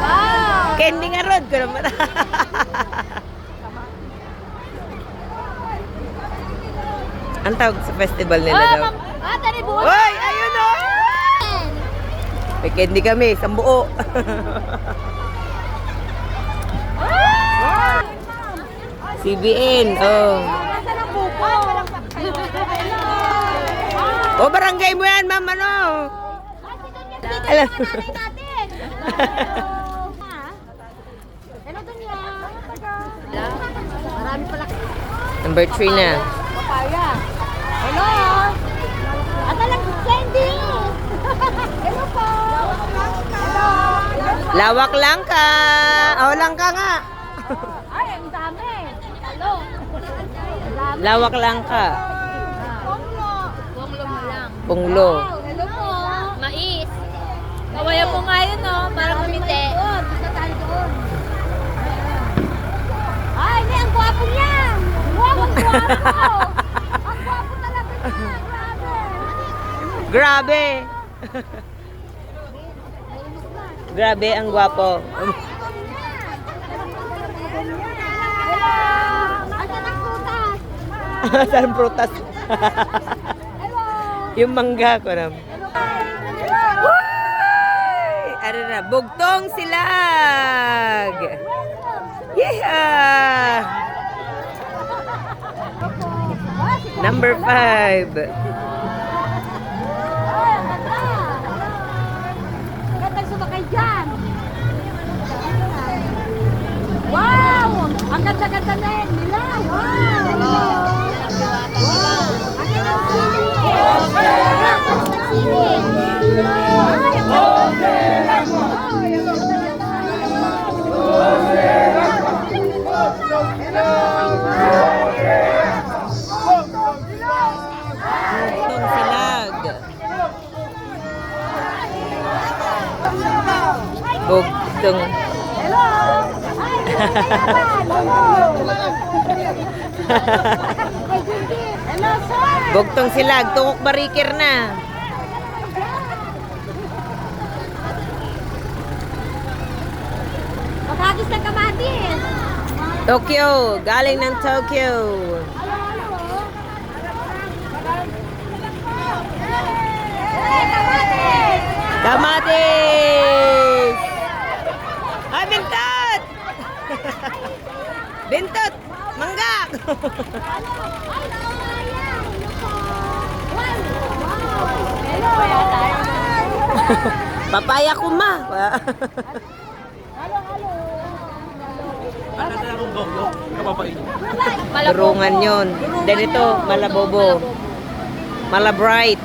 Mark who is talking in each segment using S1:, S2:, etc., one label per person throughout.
S1: Wow!
S2: Candy nga rod ko naman. Ang tawag sa festival nila daw. Hoy! Ayun o! May candy kami, isang buo. CBN, oh. O, barangay mo yan, ma'am, ano? Alam. Number 3 na.
S1: Papaya. Hello. Ata lang candy. Hello po. Hello.
S2: Lawak lang ka. O, lang ka nga.
S1: Ay, ang dami. Hello.
S2: Lawak lang ka.
S1: Punglo mo lang.
S2: Punglo.
S1: Hello po. Mais. Kawayan mo nga yun, no? Parang kumite. Basta tayo doon. Ay, hindi. Ang gwapo niya. Wow, ang gwapo. Ang gwapo talaga niya.
S2: Grabe. Grabe, ang gwapo. Saan prutas? Yung mangga ko na. Ano na, Bugtong Silag. Yeah! Number 5.
S1: Gandang sumakay dyan. Wow! Ang ganda-ganda na yun nila. Wow! Ang ganda ng
S2: Bugtong Silag. Bugtong.
S1: Hello! Hello, sir!
S2: Bugtong Silag. Tukok Barikir na.
S1: Maghagis ng kamatis!
S2: Tokyo. Galing ng Tokyo.
S1: Hey, kamatis!
S2: Kamatis! Ay, bintot! Bintot! Mangga! Papaya ko ma! Turungan yun. Then ito, Malabobo. Malabright.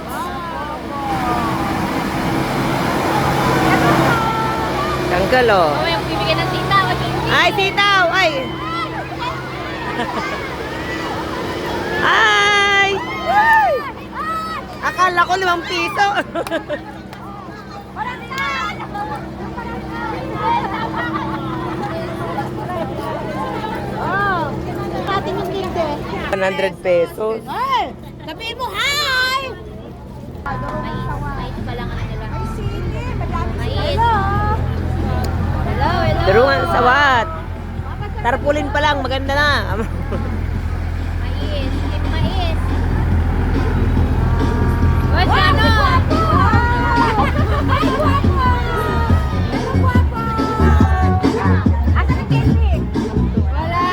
S2: Tanggal oh.
S1: Oh, yung bibigyan ng sitaw.
S2: Ay, sitaw! Ay! Ay! Ay! Akala ko 5 piso.
S1: Oh, natin yung tinte.
S2: 100 pesos.
S1: Ay, sabihin mo hi! Mais pa lang ang nila. Ay, sige. Mais. Hello. Hello, hello.
S2: Turungan sawat. Tarpulin pa lang, maganda na.
S1: Mais. Mais. What's ano? Ay, guwapo! Hello, guwapo! Asan ang candy? Wala.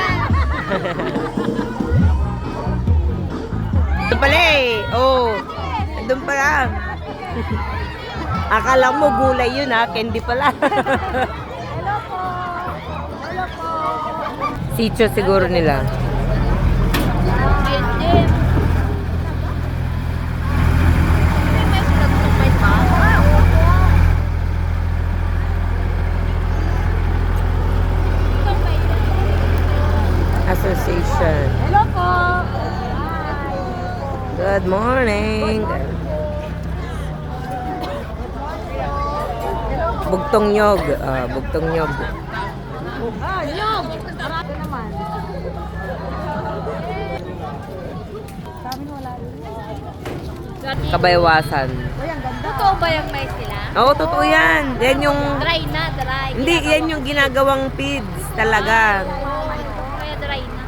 S2: Doon pala eh. Oh. Doon pala. Akala mo gulay yun ha. Candy pala.
S1: Hello po. Hello po.
S2: Sitio siguro nila. Association.
S1: Hello po.
S2: Good morning. Bugtong nyog. Bugtong nyog.
S1: Ah, nyog. Marami naman. Sabi mo wala.
S2: Kabaywasan.
S1: Uy, ang ganda. Totoo ba yung mais sila?
S2: Oo, totoo yan. Yan yung...
S1: Dry na, dry.
S2: Hindi, yan yung ginagawang feeds talaga.
S1: Kaya dry na.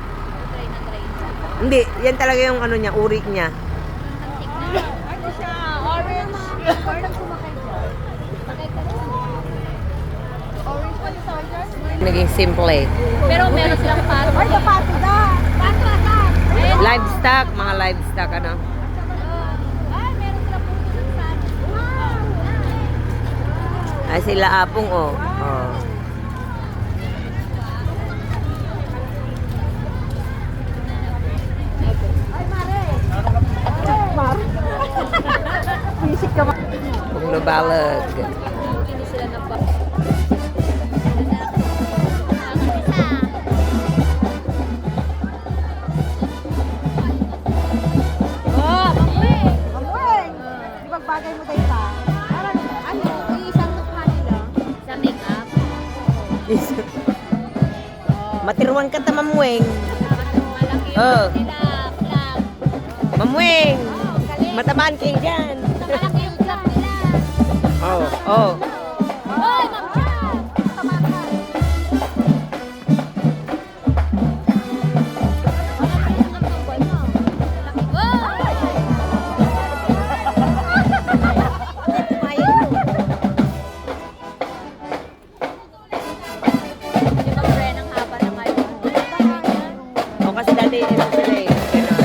S1: Dry na, dry na.
S2: Hindi, yan talaga yung ano niya, uri niya.
S1: Tignan. Ano siya? Orange. Parang kumakay dyan. Pakay ka rin. Orange pa nito, dyan.
S2: Naging simple.
S1: Pero meron silang pato. Ay, pato na. Pato asan?
S2: Livestock, mga livestock, ano.
S1: Ay, meron silang puto ng saan. Wow.
S2: Ay, sila apong, oh. Oh.
S1: Ay, Mare. Mare. Bisik ka ma.
S2: Kung lubalag.
S1: Hindi sila nagpa. Oh, mamueng.
S3: Mamueng! Di ba bagay mo tayo pa? Parang, ano, isang mukha nila.
S1: Sa make-up.
S2: Matirwan ka ta, Mamueng.
S1: Malaki
S2: Oh.
S1: yung sila. Club.
S2: Mamueng!
S1: Oh, galing.
S2: Matamaan kayo dyan.
S1: Malaki yung club nila.
S2: Oh, oh.
S1: Hoy, Ma'am Chan! Tama ka.
S2: O kasi dati ito sila eh. Ganon.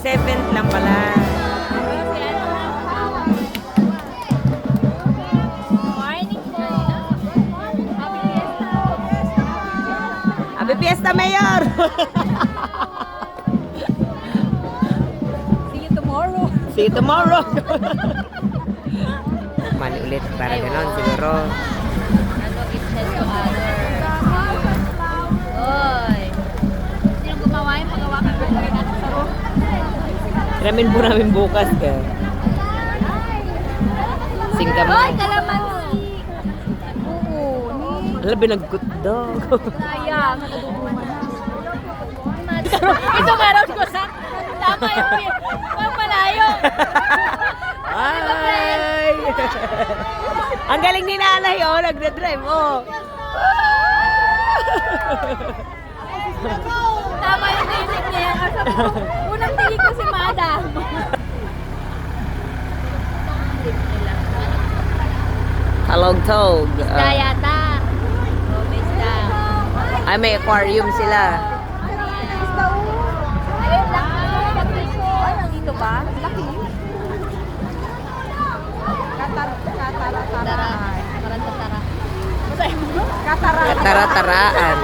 S2: Seventh lang pala.
S1: Morning po.
S2: Happy Fiesta, Mayor!
S3: See you tomorrow.
S2: See you tomorrow! Mali ulit, para ganon siguro.
S1: Ano it says to other. Oy. Sino gumawa yung magawa ka ng saro?
S2: Ramin po namin bukas ka. Singkam
S1: Oy,
S2: na.
S1: kalamansi.
S3: Oo, ni...
S2: Alam, binagkot daw.
S1: Sayang. Ito meron ko sa tama yung malayo.
S2: Ay! Ang galing ni nanay, oh, nagdadrive, oh.
S1: Tama yung tinig niya. Unang tingin ko si Madam.
S2: Halog-tog.
S1: Isda yata. Oh, may isda.
S2: Ay, may aquarium sila.
S1: Ayun lang.
S3: Dito ba? Laki. Katara.
S1: Tara. Parang tatara.
S3: Katara.
S2: Katara-taraan.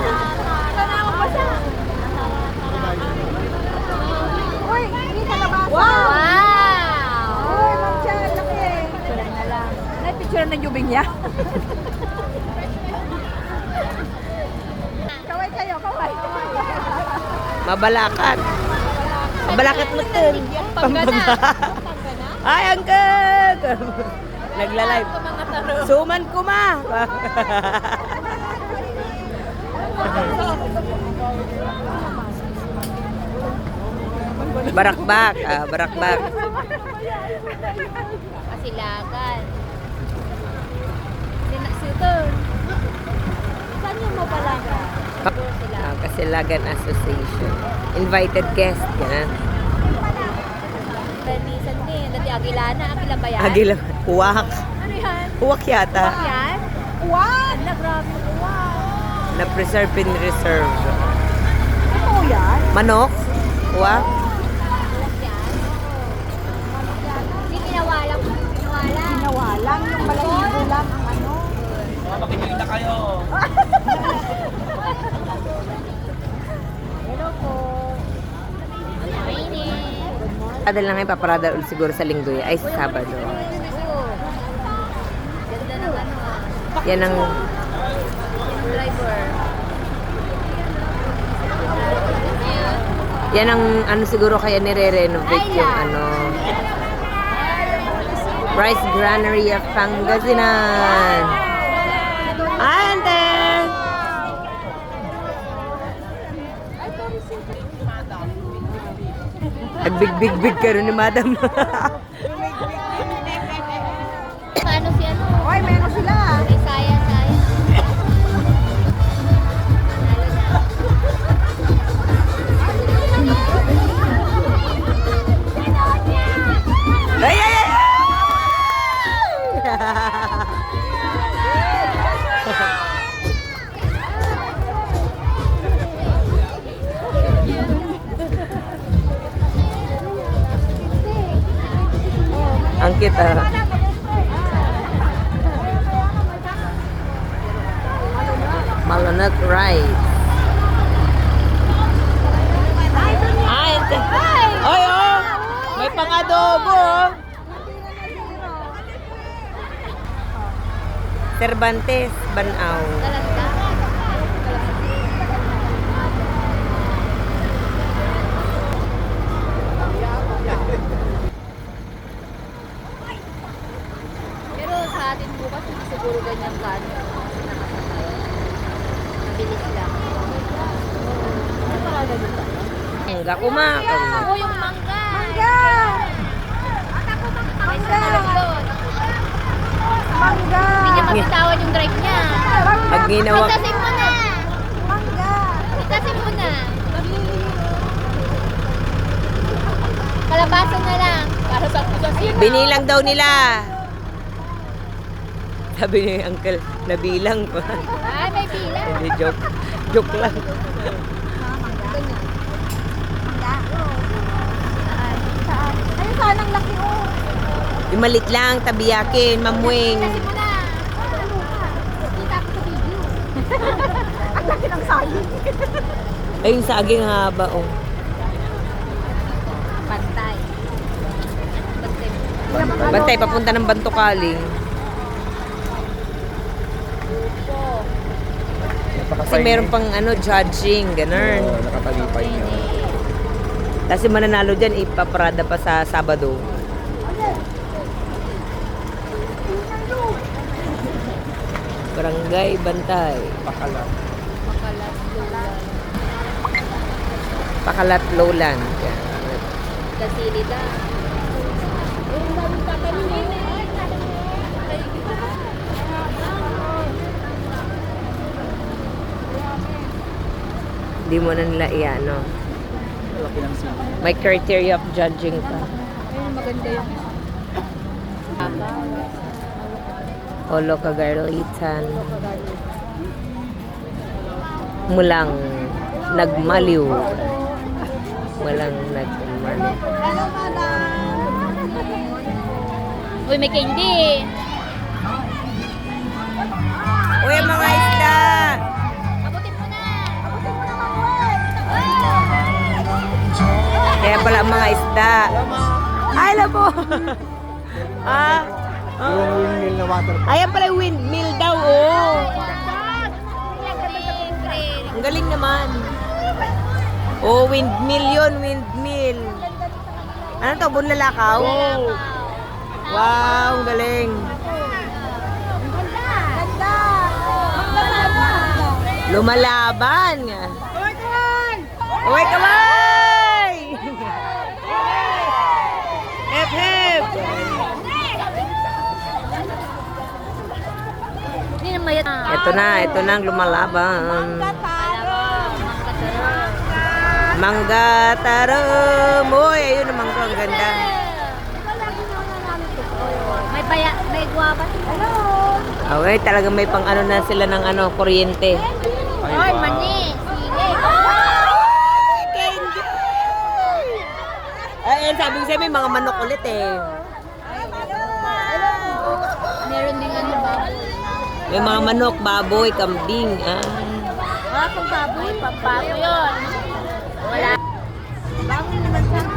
S3: Uy, hindi ka nabasa.
S1: Wow!
S3: Uy, Ma'am Chan, laki. Picture na lang. Picture ng yubing niya. Kaway kayo, kaway.
S2: Mabalakat. Mabalakat mo din.
S1: Pampanga.
S2: Ay, angkag! Nagla-live.
S1: Ito mga taro.
S2: Suman ko ma! Barakbak. Barakbak.
S1: Kasilagan. Sinaksuton. Saan yung mabalaga?
S2: Kasilagan Association. Invited guest. Yan.
S1: Renisan din. Dati Agilana. Agila ba yan?
S2: Agila. Uwak.
S1: Ano yan?
S2: Uwak yata.
S1: Yan?
S3: What?
S1: Ala, grabe. Wow.
S2: Na-preserve in reserve.
S3: Ito yan?
S2: Manok? Uwak?
S1: Hindi pinawalang. Pinawalang.
S3: Nawalang yung balahibo lang ang ano. Hello po.
S1: Mainit.
S2: Adal na ngayon paparada ulit siguro sa linggo ay sa Sabado. Yan ang
S3: Driver.
S2: yan ang ano siguro kaya nire-renovate yung ano Rice Granary of Pangasinan. Ante! Nagbig-big-big ka rin ni madam.
S1: Ano si ano?
S3: Oy, meron sila.
S1: May saya.
S2: Ay, ay, ay! Ang cute ah. Malunok rice. Ay, ate. Ay, oh! May pang-adobo, oh. Cervantes, Banaw.
S1: Talaga? Pero sa atin bukas, hindi siguro ganyan ka. Mabilis lang.
S2: Mangga kumakan.
S1: Ako yung mangga.
S3: Mangga!
S1: May sarap doon.
S3: Mangga!
S1: Hindi niya mabitawan yung drive niya.
S2: Pag ginawa,
S1: Itasin mo na.
S3: Mangga!
S1: Itasin mo na. Kalabasan na lang. Para sa kusasina.
S2: binilang daw nila. Sabi ni Uncle, nabilang pa.
S1: Ay, may bilang.
S2: Hindi, joke. Joke lang.
S3: Ayun, saan ang laki oh.
S2: Yung malit lang, tabiyakin, mamuing.
S1: Itasin mo na. Kita ko sa video.
S3: Ang laki ng saging.
S2: Ay, yung saging haba, oh.
S1: Pantay.
S2: Bantay, papunta ng Bantukaling. Kasi meron pang ano, judging, ganun.
S4: Nakatalipay niya.
S2: Kasi mananalo dyan, ipaparada pa sa Sabado. Barangay Bantay.
S4: Pakalat.
S2: Pakalat Lowland. Yan.
S1: Kasilida.
S2: Hindi mo na nila iano.
S4: Laki ng sili.
S2: May criteria of judging pa.
S3: Ayun, maganda yung
S2: Olo Kagalitan. Mulang nagmaliw. Walang nagmaliw.
S3: Hello, madam!
S1: Uy, may candy.
S2: Uy, mga isda!
S1: Abutin mo na.
S2: Kaya pala ang mga isda. Ay, alam mo! ah,
S4: Yung windmill na water.
S2: ayan pala yung windmill daw, oh. Ang galing naman. Oh, windmill yun, windmill. Ano to, bunlalakaw? Wow, ang galing.
S3: Ganda! Magdalama!
S2: Lumalaban nga. Uy, kamay! Hep, hep!
S1: Hindi na mayat.
S2: Ito na ang lumalaban. Mangga tarum. Uy, ayun naman ko, ang ganda.
S1: May guwabas. Hello.
S2: Okay, talaga may pang ano na sila ng ano, kuryente.
S1: Ay, mani. Sige.
S2: Ayun, sabi ko sa'yo, may mga manok ulit eh.
S1: Meron din ano baboy.
S2: May mga manok, baboy, kambing. Ah.
S1: Kung baboy, papago yun. Wala.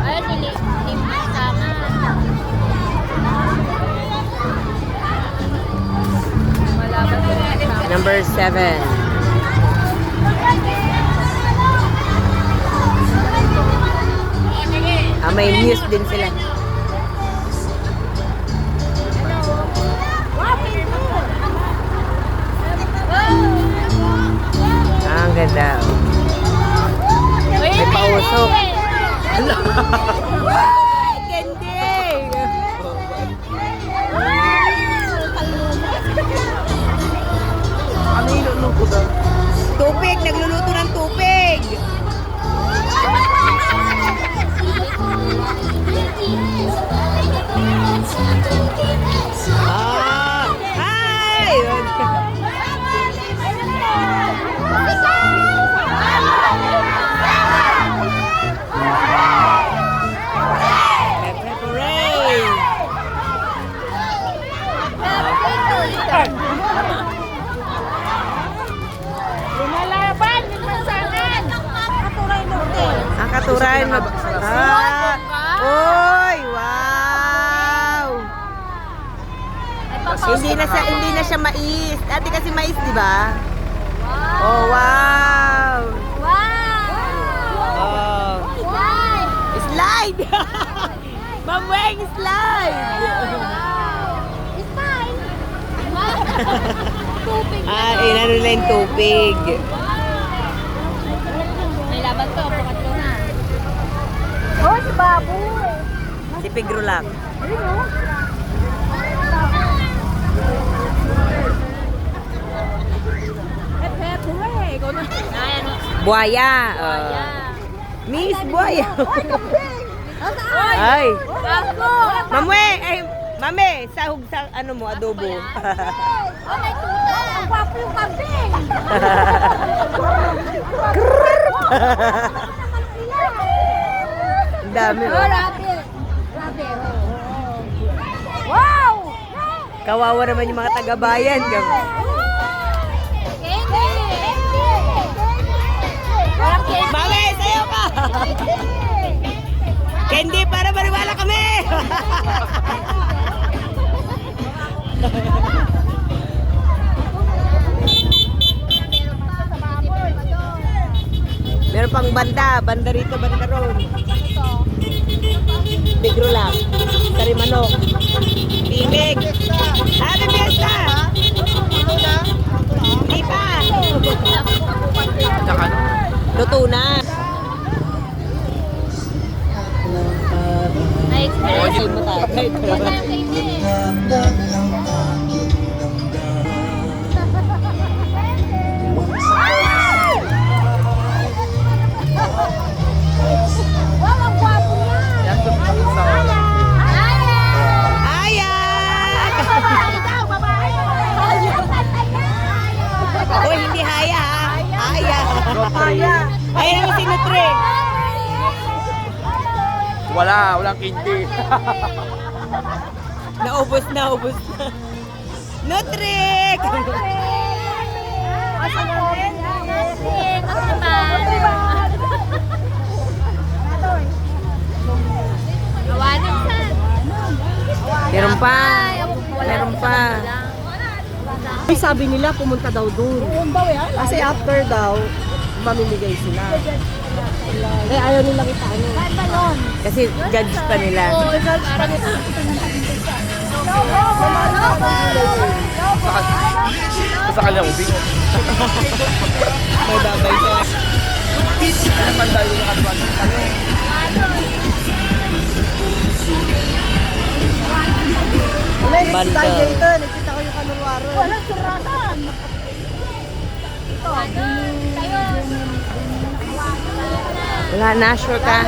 S1: Ayun, limba sama. Wala ba sila?
S2: Number 7. May muse din sila. Ang ganda. May pausok. Kendi!
S4: Ano yung luluto daw?
S2: Tupig! Nagluluto ng tupig! Ah! Hi!
S1: Lumalaban, yung masalan. Katuray norte.
S2: Ang katuran. Oy! Wow! Hindi na siya mais. Dati kasi mais, di ba? Oh, wow! Oh. Slide! Ma'am Weng, slide! Inano na yung tubig.
S1: May laban to, pangatlo na. Oh, si Baboy.
S2: Si Pigrulak.
S3: Hep, hooray! Ikaw na.
S1: Ayan.
S2: Buaya. Miss Buaya. Ay.
S1: Ako!
S2: Ma'am Weng, Mame, sahog sa ano mo, adobo.
S1: Oh, may tuta! Ang gwapo yung kambing!
S2: Ang dami.
S1: Oh, rabbit! Rabbit! Wow!
S2: Kawawa naman yung mga taga-bayan.
S1: Candy! Parang candy!
S2: Mame, sayo ka! Candy, para maniwala kami! Meron pang banda rito, banda road. Bigro lang. Sarimanok. Pimig. Happy Fiesta! Hindi pa.
S4: Tsaka ano?
S2: Luto na.
S1: May experience
S2: mo tayo.
S1: Wow, ang gwapo niya!
S4: Yan doon sa
S2: Ayan!
S1: Ikaw, babae!
S2: Uy, hindi haya ha. Haya. Haya naman si Nutre.
S4: walang candy.
S2: Naubos na. Nutre! Meron pa.
S3: Ay, sabi nila pumunta daw doon. Kasi after daw, mamimigay sila. Eh, ayaw nilang itaano.
S2: Kasi judge pa nila.
S4: Sa kanyang ubing.
S2: May babay ka.
S4: Ano man dahil yung katuan?
S2: Banda.
S3: Nakita ko yung kanulwaro. Walang suratan.
S2: Wala na, sure ka.